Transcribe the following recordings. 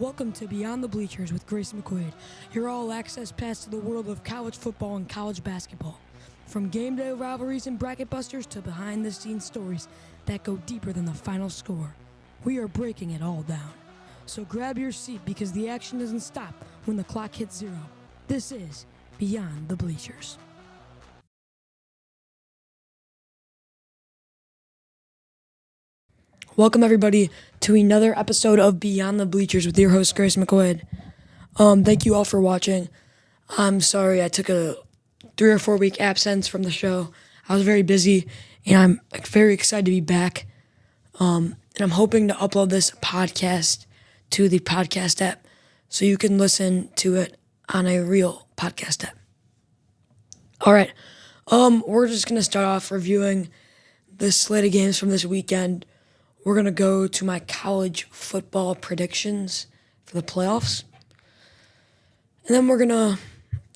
Welcome to Beyond the Bleachers with Grace McQuaid, your all-access pass to the world of college football and college basketball. From game day rivalries and bracket busters to behind-the-scenes stories that go deeper than the final score, we are breaking it all down. So grab your seat because the action doesn't stop when the clock hits zero. This is Beyond the Bleachers. Welcome everybody to another episode of Beyond the Bleachers with your host Grace McQuaid. Thank you all for watching. I'm sorry I took a 3 or 4 week absence from the show. I was very busy and I'm very excited to be back. And I'm hoping to upload this podcast to the podcast app so you can listen to it on a real podcast app. All right. We're just going to start off reviewing the slate of games from this weekend. We're going to go to my college football predictions for the playoffs. And then we're going to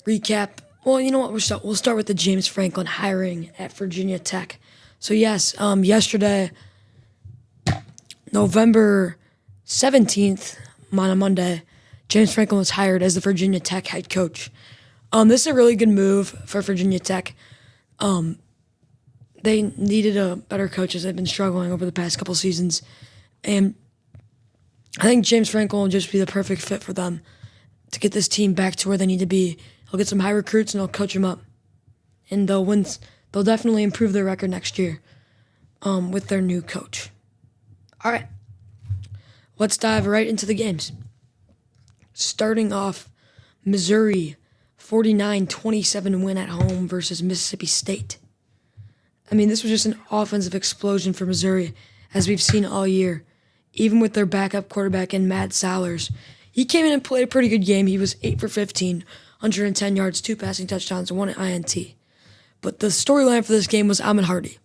recap. Well, you know what? We'll start with the James Franklin hiring at Virginia Tech. So, yes, yesterday, November 17th, on a Monday, James Franklin was hired as the Virginia Tech head coach. This is a really good move for Virginia Tech. They needed a better coach as they've been struggling over the past couple seasons. And I think James Franklin will just be the perfect fit for them to get this team back to where they need to be. He'll get some high recruits and he'll coach them up. And they'll win. They'll definitely improve their record next year with their new coach. All right. Let's dive right into the games. Starting off, Missouri 49-27 win at home versus Mississippi State. I mean, this was just an offensive explosion for Missouri, as we've seen all year. Even with their backup quarterback in Matt Zallers, he came in and played a pretty good game. He was 8 for 15, 110 yards, 2 passing touchdowns, and 1 INT. But the storyline for this game was Ahmed Hardy.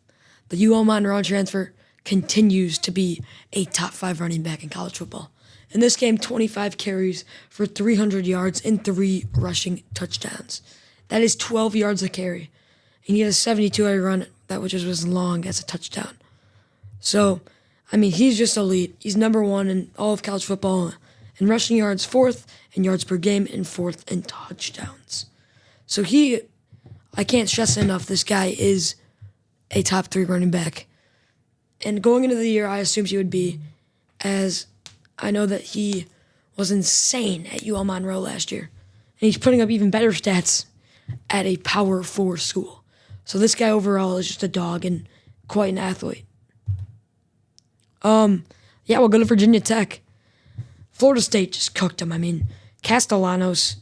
The UL Monroe transfer continues to be a top 5 running back in college football. In this game, 25 carries for 300 yards and 3 rushing touchdowns. That is 12 yards a carry. And he had a 72-yard run, which was as long as a touchdown. So, I mean, he's just elite. He's number 1 in all of college football in rushing yards, 4th in yards per game, and 4th in touchdowns. So I can't stress enough, this guy is a top 3 running back. And going into the year, I assumed he would be, as I know that he was insane at UL Monroe last year. And he's putting up even better stats at a Power 4 school. So this guy overall is just a dog and quite an athlete. We'll go to Virginia Tech. Florida State just cooked him. I mean, Castellanos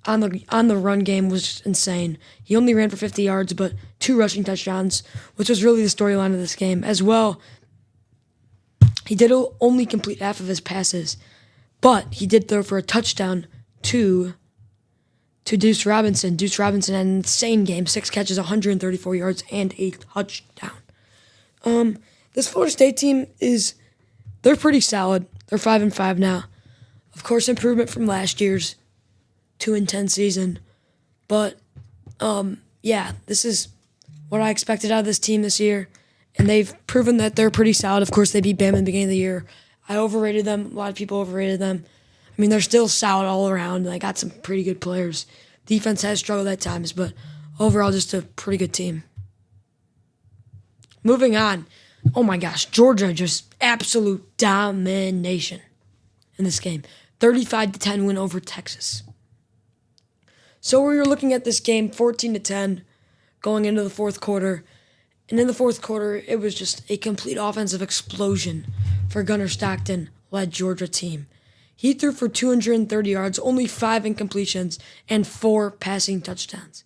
on the run game was just insane. He only ran for 50 yards, but 2 rushing touchdowns, which was really the storyline of this game. As well, he did only complete half of his passes, but he did throw for a touchdown to Deuce Robinson. Deuce Robinson had an insane game, 6 catches, 134 yards, and a touchdown. This Florida State team they're pretty solid. They're 5-5 now. Of course, improvement from last year's 2-10 season. But, this is what I expected out of this team this year. And they've proven that they're pretty solid. Of course, they beat Bama in the beginning of the year. I overrated them. A lot of people overrated them. I mean, they're still solid all around. They got some pretty good players. Defense has struggled at times, but overall, just a pretty good team. Moving on. Oh my gosh, Georgia just absolute domination in this game. 35-10 win over Texas. So we were looking at this game 14-10 going into the fourth quarter. And in the fourth quarter, it was just a complete offensive explosion for Gunnar Stockton-led Georgia team. He threw for 230 yards, only 5 incompletions, and 4 passing touchdowns,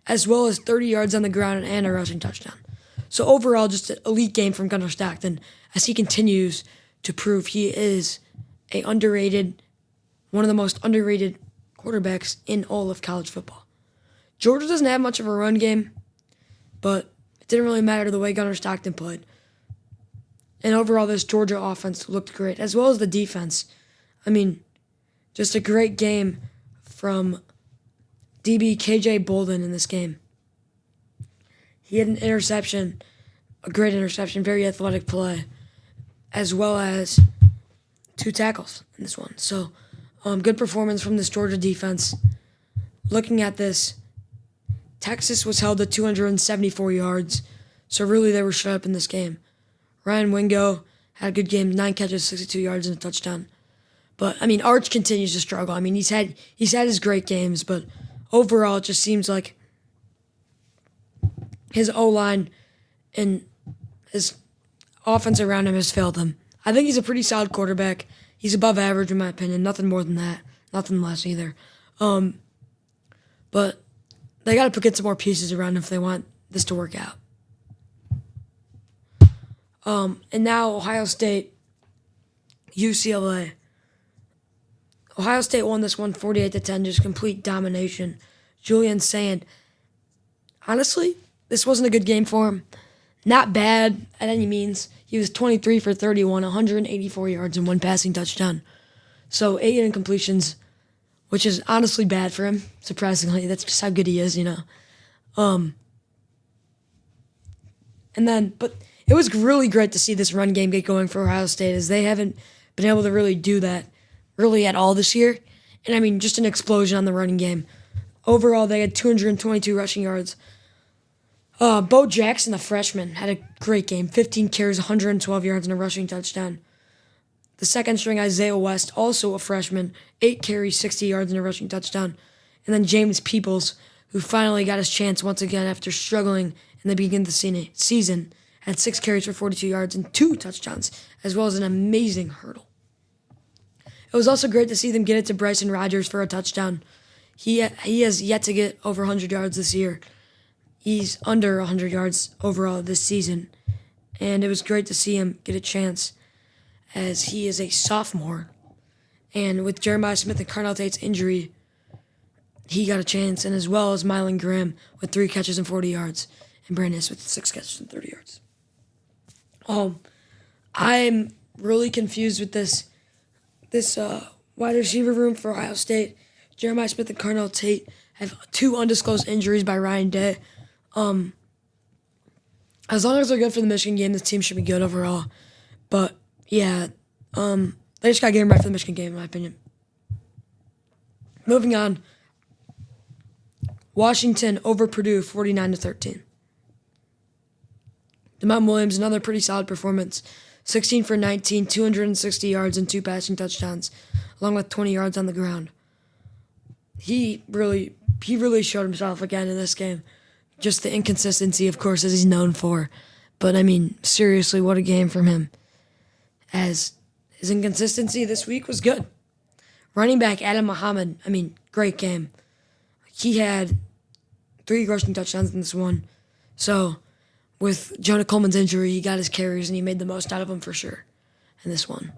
as well as 30 yards on the ground and a rushing touchdown. So overall, just an elite game from Gunnar Stockton as he continues to prove he is one of the most underrated quarterbacks in all of college football. Georgia doesn't have much of a run game, but it didn't really matter the way Gunnar Stockton played. And overall, this Georgia offense looked great, as well as the defense. I mean, just a great game from DB KJ Bolden in this game. He had an interception, a great interception, very athletic play, as well as 2 tackles in this one. So, good performance from this Georgia defense. Looking at this, Texas was held to 274 yards, so really they were shut up in this game. Ryan Wingo had a good game, 9 catches, 62 yards, and a touchdown. But, I mean, Arch continues to struggle. I mean, he's had his great games, but overall it just seems like his O-line and his offense around him has failed him. I think he's a pretty solid quarterback. He's above average in my opinion. Nothing more than that. Nothing less either. But they got to get some more pieces around him if they want this to work out. And now Ohio State, UCLA. Ohio State won this one 48-10, just complete domination. Julian Sand. Honestly, this wasn't a good game for him. Not bad at any means. He was 23 for 31, 184 yards, and 1 passing touchdown. So 8 incompletions, which is honestly bad for him, surprisingly. That's just how good he is, you know. But it was really great to see this run game get going for Ohio State, as they haven't been able to really do that really at all this year. And I mean, just an explosion on the running game. Overall, they had 222 rushing yards. Bo Jackson, the freshman, had a great game. 15 carries, 112 yards, and a rushing touchdown. The second string, Isaiah West, also a freshman, 8 carries, 60 yards, and a rushing touchdown. And then James Peoples, who finally got his chance once again after struggling in the beginning of the season, had 6 carries for 42 yards and 2 touchdowns, as well as an amazing hurdle. It was also great to see them get it to Bryson Rodgers for a touchdown. He has yet to get over 100 yards this year. He's under 100 yards overall this season. And it was great to see him get a chance, as he is a sophomore. And with Jeremiah Smith and Carnell Tate's injury, he got a chance, and as well as Mylan Graham with 3 catches and 40 yards, and Brandis with 6 catches and 30 yards. I'm really confused with this wide receiver room for Ohio State. Jeremiah Smith and Carnell Tate have 2 undisclosed injuries by Ryan Day. As long as they're good for the Michigan game, this team should be good overall. But yeah, they just gotta get him right for the Michigan game, in my opinion. Moving on. Washington over Purdue, 49-13. DeMont Williams, another pretty solid performance. 16 for 19, 260 yards, and 2 passing touchdowns, along with 20 yards on the ground. He really showed himself again in this game. Just the inconsistency, of course, as he's known for. But, I mean, seriously, what a game from him. As his inconsistency this week was good. Running back Adam Muhammad, I mean, great game. He had 3 rushing touchdowns in this one. So, with Jonah Coleman's injury, he got his carries, and he made the most out of them for sure in this one.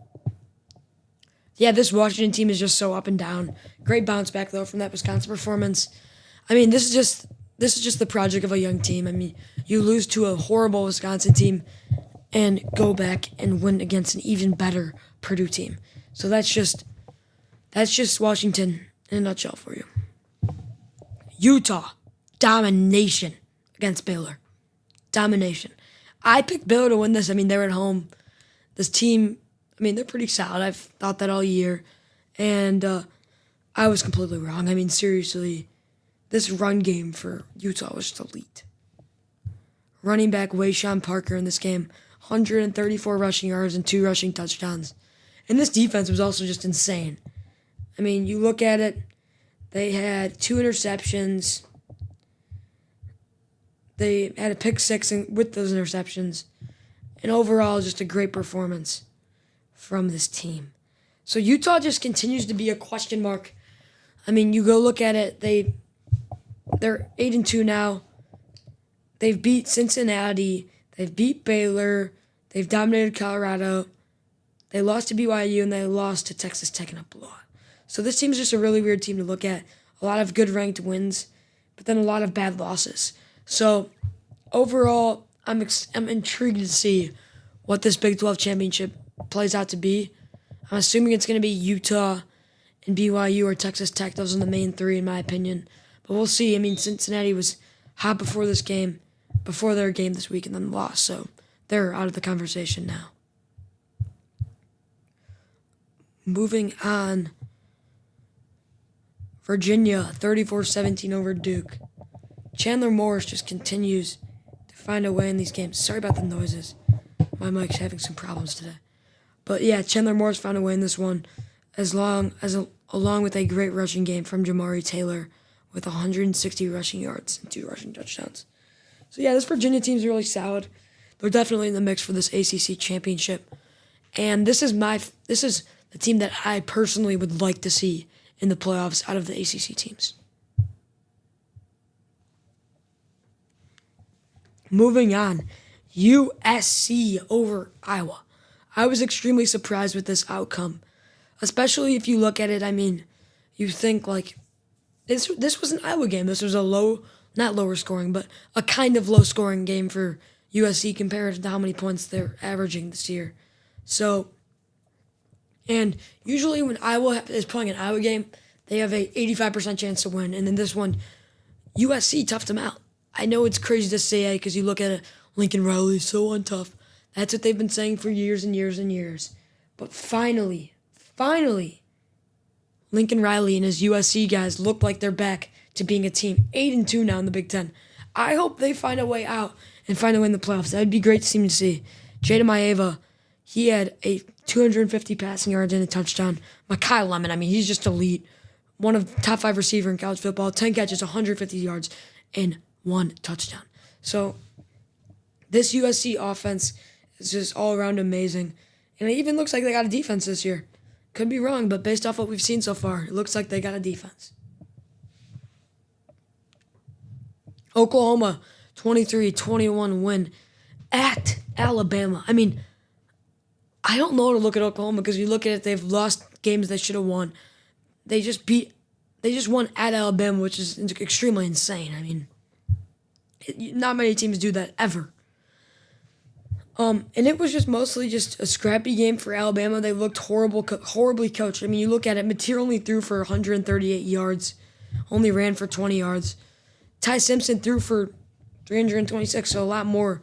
Yeah, this Washington team is just so up and down. Great bounce back, though, from that Wisconsin performance. I mean, this is just the project of a young team. I mean, you lose to a horrible Wisconsin team and go back and win against an even better Purdue team. So that's just Washington in a nutshell for you. Utah, domination against Baylor. Domination. I picked Baylor to win this. I mean, they're at home. This team, I mean, they're pretty solid. I've thought that all year. And I was completely wrong. I mean, seriously, this run game for Utah was just elite. Running back Wayshawn Parker in this game, 134 rushing yards and 2 rushing touchdowns. And this defense was also just insane. I mean, you look at it, they had 2 interceptions. They had a pick 6 with those interceptions. And overall, just a great performance from this team. So Utah just continues to be a question mark. I mean, you go look at it, they're 8-2 now. They've beat Cincinnati. They've beat Baylor. They've dominated Colorado. They lost to BYU, and they lost to Texas Tech in a blowout. So this team is just a really weird team to look at. A lot of good ranked wins, but then a lot of bad losses. So overall, I'm intrigued to see what this Big 12 championship plays out to be. I'm assuming it's going to be Utah and BYU or Texas Tech. Those are the main 3, in my opinion. But we'll see. I mean, Cincinnati was hot before their game this week, and then lost. So they're out of the conversation now. Moving on, Virginia 34-17 over Duke. Chandler Morris just continues to find a way in these games. Sorry about the noises. My mic's having some problems today. But yeah, Chandler Morris found a way in this one, along with a great rushing game from Jamari Taylor with 160 rushing yards and 2 rushing touchdowns. So yeah, this Virginia team's really solid. They're definitely in the mix for this ACC championship. And this is the team that I personally would like to see in the playoffs out of the ACC teams. Moving on, USC over Iowa. I was extremely surprised with this outcome, especially if you look at it. I mean, you think like this was an Iowa game. This was a not lower scoring, but a kind of low scoring game for USC compared to how many points they're averaging this year. So, and usually when Iowa is playing an Iowa game, they have a 85% chance to win. And then this one, USC toughed them out. I know it's crazy to say because you look at it, Lincoln Riley is so untough. That's what they've been saying for years and years and years. But finally, Lincoln Riley and his USC guys look like they're back to being a team. 8-2 now in the Big Ten. I hope they find a way out and find a way in the playoffs. That would be great to see. Jada Maeva, he had a 250 passing yards and a touchdown. Makai Lemon, I mean, he's just elite. One of the top 5 receiver in college football. 10 catches, 150 yards, and 1 touchdown. So this USC offense is just all around amazing. And it even looks like they got a defense this year. Could be wrong, but based off what we've seen so far, it looks like they got a defense. Oklahoma, 23-21 win at Alabama. I mean, I don't know how to look at Oklahoma because you look at it, they've lost games they should have won. They just won at Alabama, which is extremely insane. I mean, not many teams do that ever. And it was just mostly just a scrappy game for Alabama. They looked horribly coached. I mean, you look at it, Mateer only threw for 138 yards, only ran for 20 yards. Ty Simpson threw for 326, so a lot more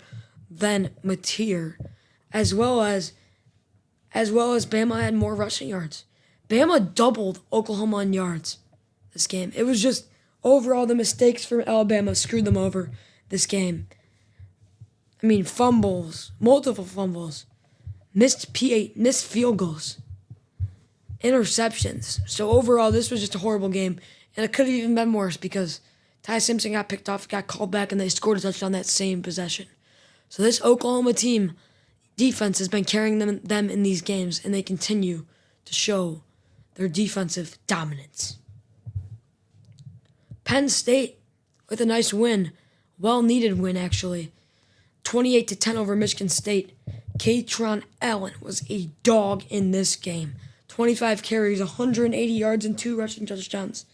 than Mateer, as well as Bama had more rushing yards. Bama doubled Oklahoma in yards this game. It was just overall the mistakes from Alabama screwed them over this game. I mean, fumbles, multiple fumbles, missed field goals, interceptions. So overall, this was just a horrible game, and it could have even been worse because Ty Simpson got picked off, got called back, and they scored a touchdown that same possession. So this Oklahoma team defense has been carrying them in these games, and they continue to show their defensive dominance. Penn State with a nice win, well-needed win actually. 28-10 over Michigan State. Katron Allen was a dog in this game. 25 carries, 180 yards, and 2 rushing touchdowns.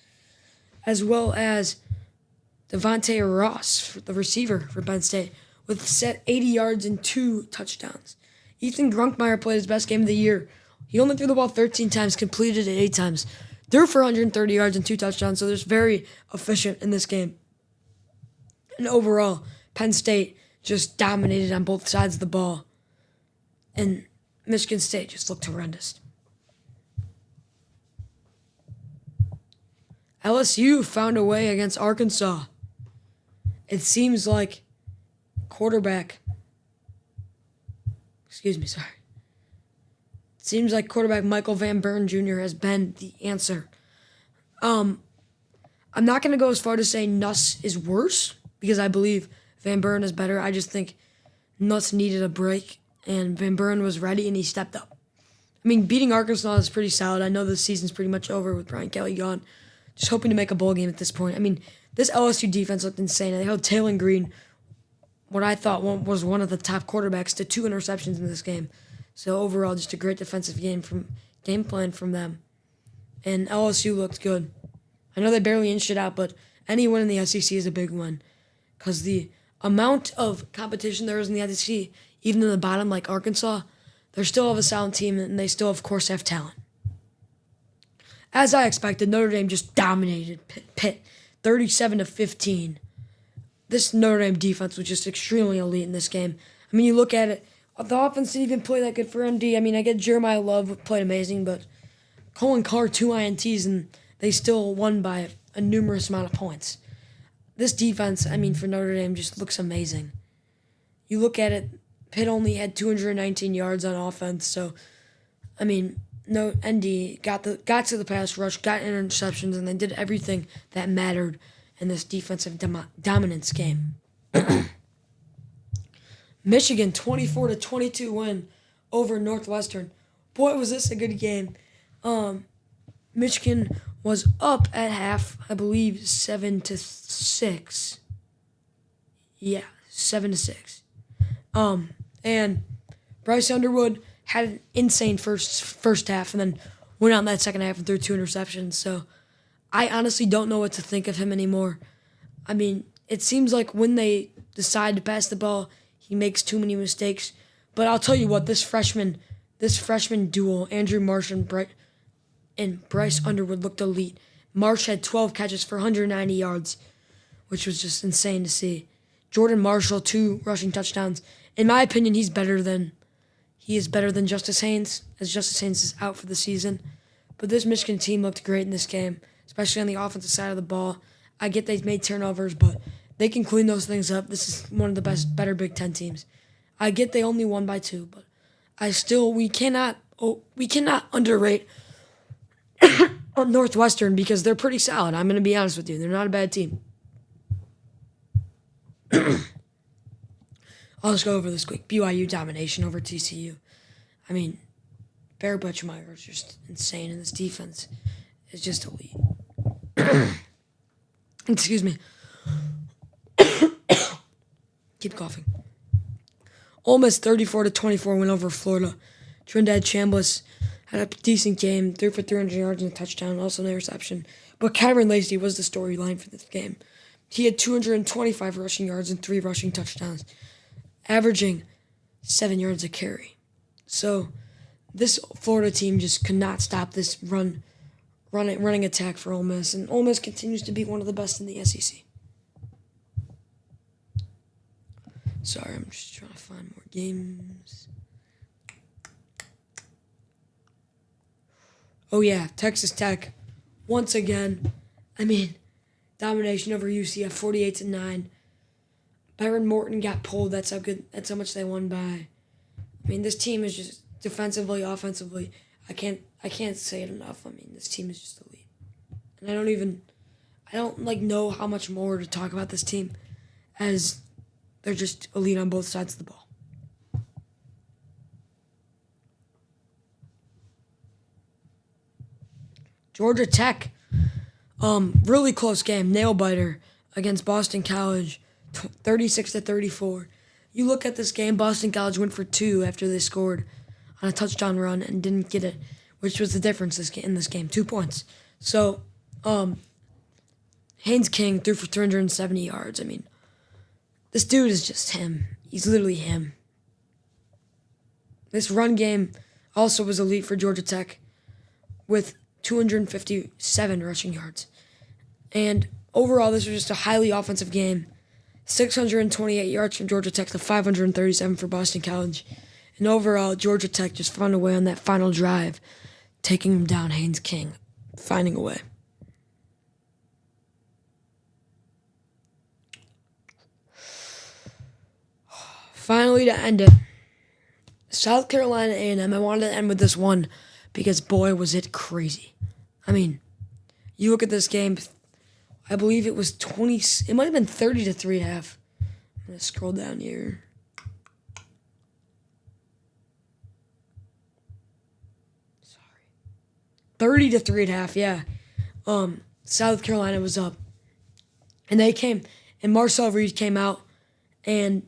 As well as Devontae Ross, the receiver for Penn State, with 80 yards and 2 touchdowns. Ethan Grunkmeyer played his best game of the year. He only threw the ball 13 times, completed it 8 times. Threw for 130 yards and 2 touchdowns, so they're very efficient in this game. And overall, Penn State just dominated on both sides of the ball. And Michigan State just looked horrendous. LSU found a way against Arkansas. It seems like quarterback Michael Van Buren Jr. has been the answer. I'm not going to go as far to say Nuss is worse because I believe Van Buren is better. I just think Nuss needed a break, and Van Buren was ready, and he stepped up. I mean, beating Arkansas is pretty solid. I know the season's pretty much over with Brian Kelly gone. Just hoping to make a bowl game at this point. I mean, this LSU defense looked insane. They held Taylor Green, what I thought was one of the top quarterbacks, to 2 interceptions in this game. So overall, just a great defensive game plan from them. And LSU looked good. I know they barely inched it out, but any win in the SEC is a big win. Because the amount of competition there is in the SEC, even in the bottom like Arkansas, they still have a solid team, and they still, of course, have talent. As I expected, Notre Dame just dominated Pitt 37-15. This Notre Dame defense was just extremely elite in this game. I mean, you look at it, the offense didn't even play that good for ND. I mean, I get Jeremiah Love played amazing, but Colin Carr 2 INTs, and they still won by a numerous amount of points. This defense, for Notre Dame just looks amazing. You look at it, Pitt only had 219 yards on offense, so no ND got to the pass rush, got interceptions, and they did everything that mattered in this defensive dominance game. Michigan 24-22 win over Northwestern. Boy, was this a good game. Michigan was up at half, I believe 7-6. Yeah, 7-6. And Bryce Underwood had an insane first half and then went on that second half and threw 2 interceptions. So I honestly don't know what to think of him anymore. It seems like when they decide to pass the ball, he makes too many mistakes. But I'll tell you what, this freshman duo, Andrew Marsh and Bryce Underwood, looked elite. Marsh had 12 catches for 190 yards, which was just insane to see. Jordan Marshall, 2 rushing touchdowns. In my opinion, he is better than Justice Haynes, as Justice Haynes is out for the season. But this Michigan team looked great in this game, especially on the offensive side of the ball. I get they made turnovers, but they can clean those things up. This is one of the better Big Ten teams. I get they only won by 2, but we cannot underrate Northwestern because they're pretty solid. I'm going to be honest with you. They're not a bad team. I'll just go over this quick. BYU domination over TCU. Bear Butchmeyer is just insane, and this defense is just elite. Excuse me. Keep coughing. Ole Miss 34-24 win over Florida. Trinidad Chambliss had a decent game, threw for 300 yards and a touchdown, also an interception. But Kyron Lacey was the storyline for this game. He had 225 rushing yards and 3 rushing touchdowns, averaging 7 yards a carry. So this Florida team just could not stop this running attack for Ole Miss, and Ole Miss continues to be one of the best in the SEC. Sorry, I'm just trying to find more games. Oh yeah, Texas Tech, once again, domination over UCF, 48-9. Byron Morton got pulled. That's how much they won by. This team is just defensively, offensively. I can't say it enough. This team is just elite, and I don't know how much more to talk about this team, as they're just elite on both sides of the ball. Georgia Tech, really close game, nail biter against Boston College, 36-34. You look at this game, Boston College went for 2 after they scored on a touchdown run and didn't get it, which was the difference in this game, 2 points. So, Haynes King threw for 370 yards. This dude is just him. He's literally him. This run game also was elite for Georgia Tech with 257 rushing yards. And overall, this was just a highly offensive game. 628 yards from Georgia Tech to 537 for Boston College. And overall, Georgia Tech just found a way on that final drive, taking him down, Haynes King, finding a way. Finally, to end it, South Carolina A&M. I wanted to end with this one because, boy, was it crazy. You look at this game, I believe it was 20, it might have been 30-3 at half. I'm going to scroll down here. Sorry. 30-3 at half, yeah. South Carolina was up. And they came, and Marcel Reed came out, and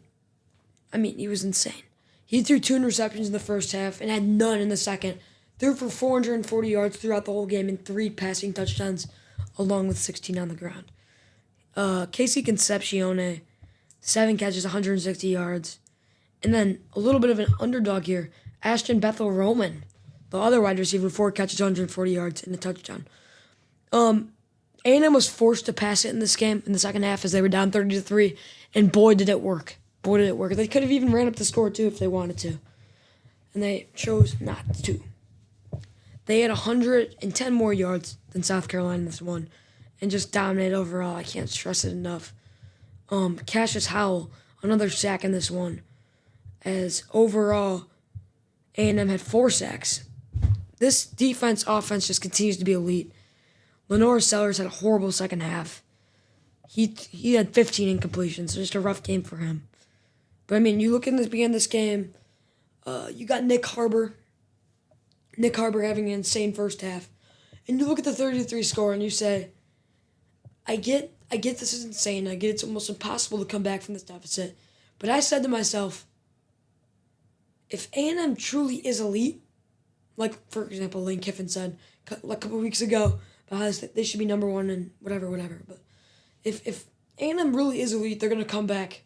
he was insane. He threw 2 interceptions in the first half and had none in the second. Threw for 440 yards throughout the whole game and 3 passing touchdowns, along with 16 on the ground. Casey Concepcione, 7 catches, 160 yards. And then a little bit of an underdog here, Ashton Bethel Roman, the other wide receiver, 4 catches, 140 yards, and a touchdown. A&M was forced to pass it in this game in the second half as they were down 30-3, and boy, did it work. They could have even ran up the score, too, if they wanted to. And they chose not to. They had 110 more yards than South Carolina in this one and just dominated overall. I can't stress it enough. Cassius Howell, another sack in this one, as overall A&M had 4 sacks. This offense just continues to be elite. Lenore Sellers had a horrible second half. He had 15 incompletions, so just a rough game for him. But, I mean, you look at the beginning of this game, you got Nick Harbor. Nick Harbor having an insane first half. And you look at the 33 score and you say, I get this is insane. I get it's almost impossible to come back from this deficit. But I said to myself, if A&M truly is elite, like, for example, Lane Kiffin said a couple weeks ago about how they should be number one and whatever. But if A&M really is elite, they're going to come back.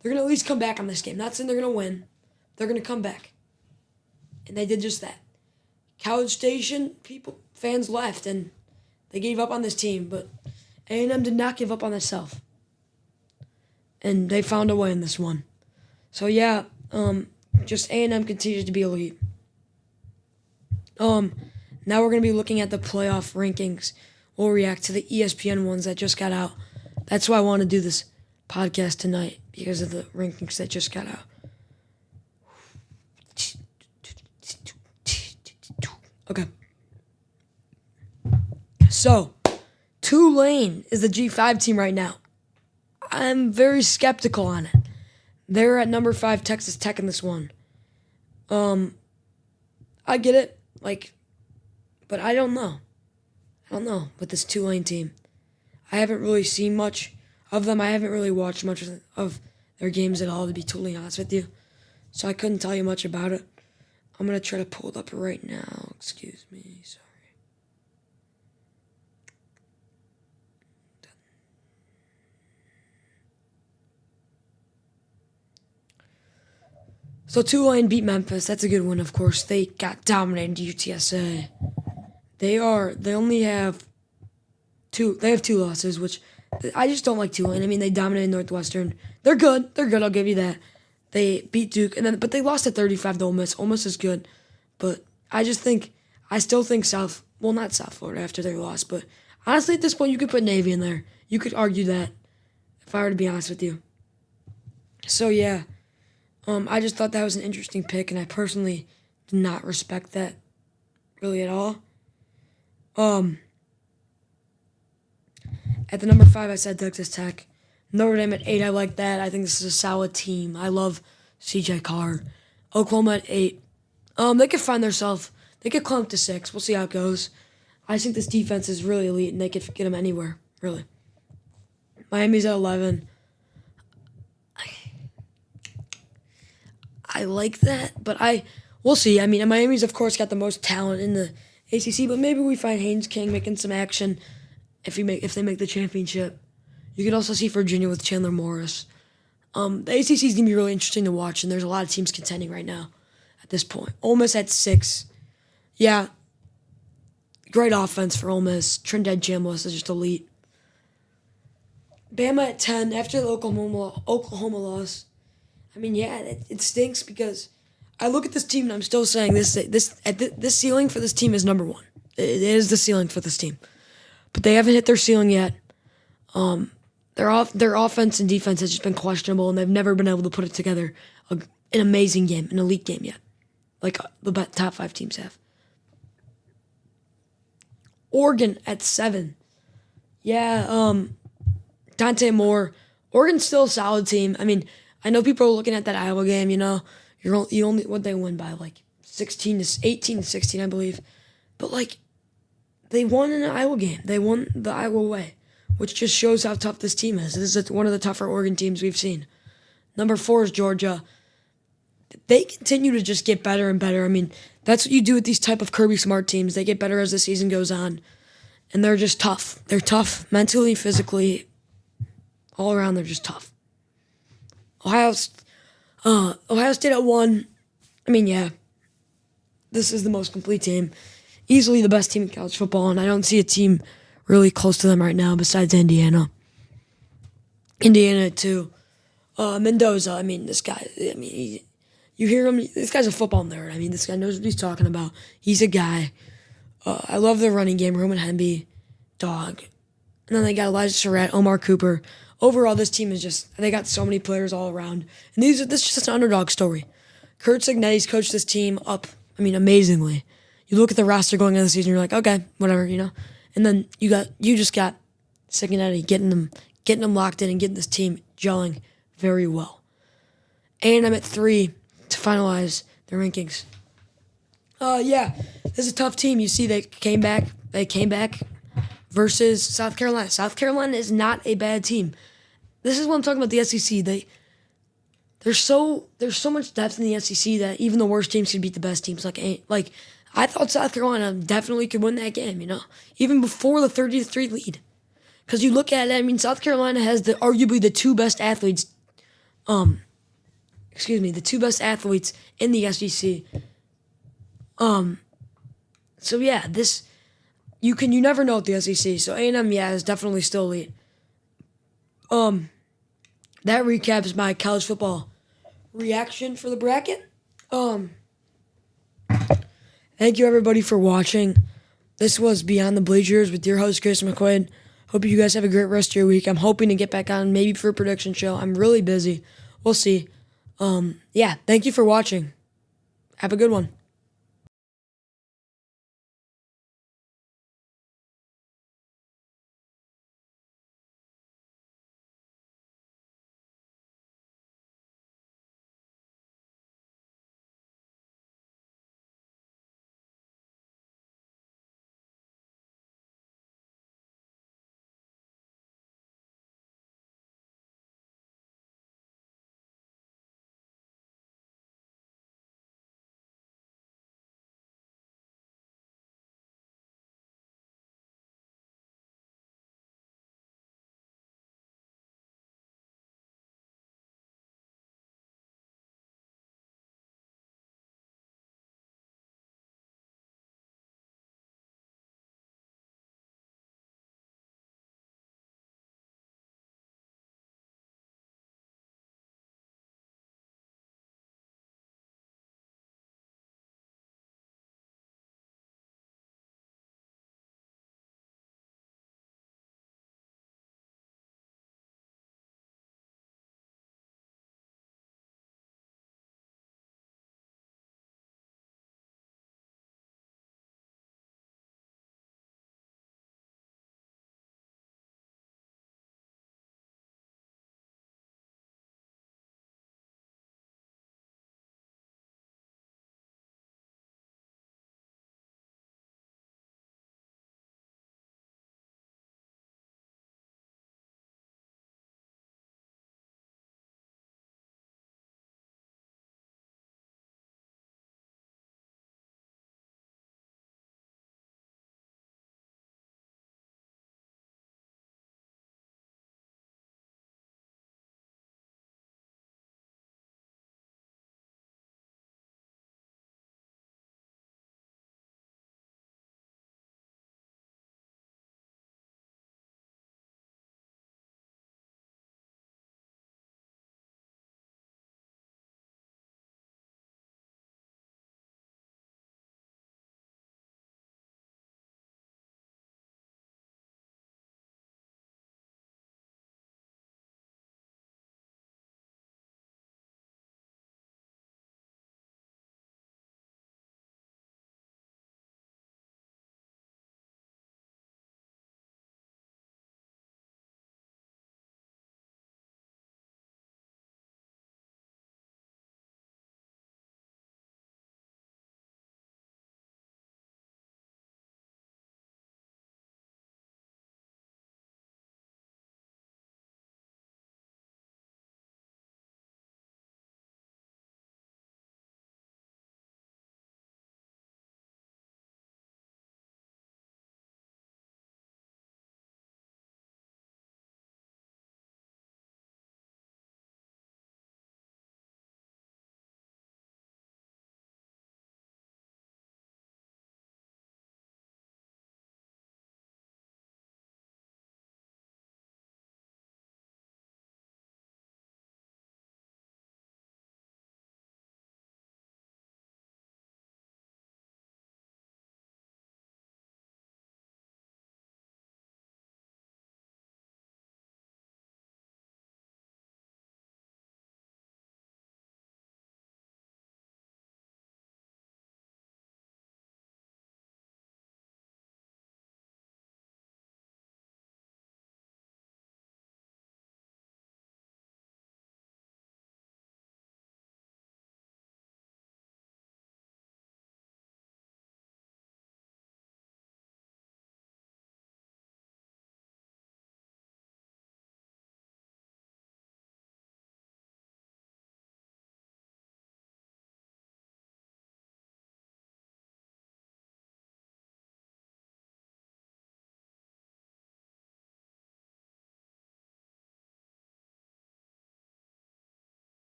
They're going to at least come back on this game. Not saying they're going to win. They're going to come back. And they did just that. College Station fans left, and they gave up on this team, but A&M did not give up on themselves. And they found a way in this one. So, yeah, just A&M continues to be elite. Now we're going to be looking at the playoff rankings. We'll react to the ESPN ones that just got out. That's why I want to do this podcast tonight, because of the rankings that just got out. Okay. So, Tulane is the G5 team right now. I'm very skeptical on it. They're at number 5 Texas Tech in this one. I get it, but I don't know. With this Tulane team. I haven't really seen much of them. I haven't really watched much of their games at all, to be totally honest with you. So I couldn't tell you much about it. I'm going to try to pull it up right now. Excuse me. Sorry. So Tulane beat Memphis. That's a good one, of course. They got dominated UTSA. They only have two losses, which I just don't like Tulane. I mean, they dominated Northwestern. They're good. I'll give you that. They beat Duke, but they lost at 35 to Ole Miss. Ole Miss is good, but I still think not South Florida after their loss, but honestly at this point you could put Navy in there. You could argue that, if I were to be honest with you. So yeah, I just thought that was an interesting pick, and I personally do not respect that really at all. At the number 5, I said Texas Tech. Notre Dame at 8, I like that. I think this is a solid team. I love C.J. Carr. Oklahoma at 8. They could find themselves. They could climb up to 6. We'll see how it goes. I think this defense is really elite, and they could get them anywhere, really. Miami's at 11. I like that, but we'll see. I mean, Miami's, of course, got the most talent in the ACC, but maybe we find Haynes King making some action if they make the championship. You could also see Virginia with Chandler Morris. The ACC is going to be really interesting to watch, and there's a lot of teams contending right now at this point. Ole Miss at 6. Yeah, great offense for Ole Miss. Trinidad Chambliss is just elite. Bama at 10 after the Oklahoma loss. I mean, yeah, it stinks because I look at this team and I'm still saying this ceiling for this team is number 1. It is the ceiling for this team, but they haven't hit their ceiling yet. Their offense and defense has just been questionable, and they've never been able to put it together an amazing game, an elite game yet, like the top 5 teams have. Oregon at 7. Yeah, Dante Moore. Oregon's still a solid team. I mean, I know people are looking at that Iowa game. You know, you only what they win by 18 to 16, I believe, but they won in an Iowa game. They won the Iowa way, which just shows how tough this team is. This is one of the tougher Oregon teams we've seen. Number 4 is Georgia. They continue to just get better and better. I mean, that's what you do with these type of Kirby Smart teams. They get better as the season goes on, and they're just tough. They're tough mentally, physically, all around. They're just tough. Ohio State at 1. I mean, yeah, this is the most complete team. Easily the best team in college football, and I don't see a team really close to them right now besides Indiana. Indiana at 2. Mendoza, I mean, this guy, You hear him. This guy's a football nerd. I mean, this guy knows what he's talking about. He's a guy. I love the running game. Roman Hemby, dog. And then they got Elijah Surratt, Omar Cooper. Overall, this team is just, they got so many players all around. And this is just an underdog story. Kurt Cignetti's coached this team up, amazingly. You look at the roster going into the season, you're like, okay, whatever, And then you just got Cignetti getting them locked in and getting this team gelling very well. And I'm at 3 to finalize the rankings. This is a tough team. You see, they came back versus South Carolina. South Carolina is not a bad team. This is what I'm talking about. The SEC. There's so much depth in the SEC that even the worst teams can beat the best teams. Like I thought South Carolina definitely could win that game. Even before the 30-3 lead. Because you look at it, South Carolina has arguably the two best athletes. The two best athletes in the SEC. So yeah, you never know with the SEC. So A&M, is definitely still elite. That recaps my college football reaction for the bracket. Thank you everybody for watching. This was Beyond the Bleachers with your host Chris McQuaid. Hope you guys have a great rest of your week. I'm hoping to get back on maybe for a prediction show. I'm really busy. We'll see. Thank you for watching. Have a good one.